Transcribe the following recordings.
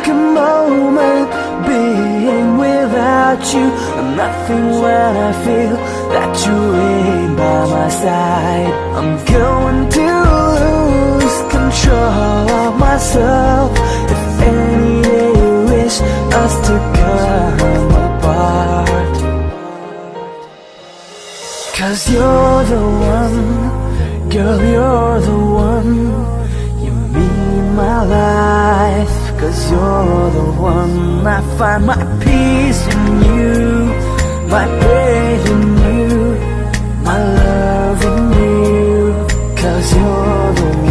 like a moment being without you. Nothing when I feel that you ain't by my side. I'm going to lose control of myself if any day you wish us to come apart. 'Cause you're the one, girl, you're the one. You mean my life. 'Cause you're the one. I find my peace in you, my faith in you, my love in you. 'Cause you're the one.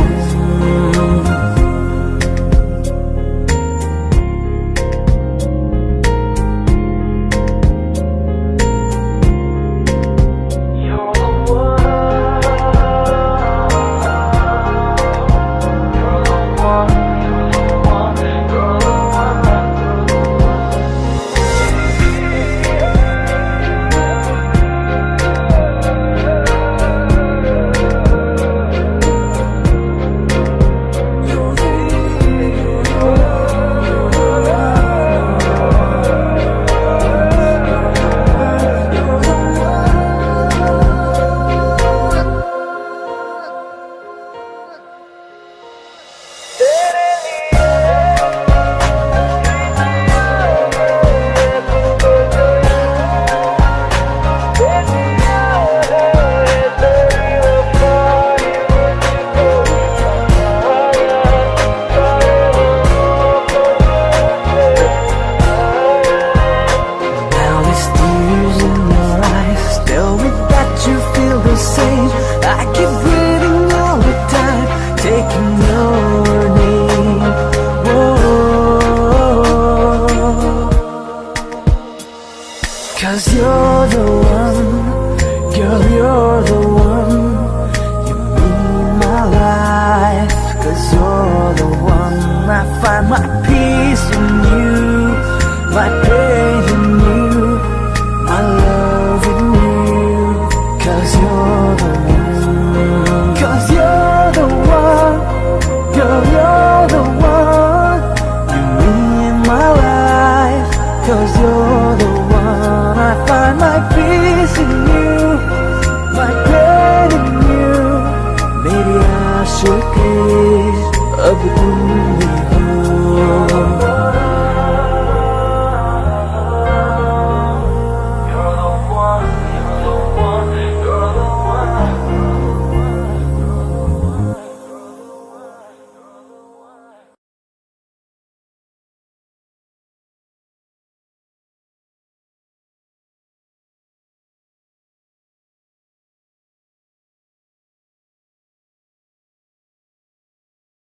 I keep breathing all the time, taking your name. Whoa. 'Cause you're the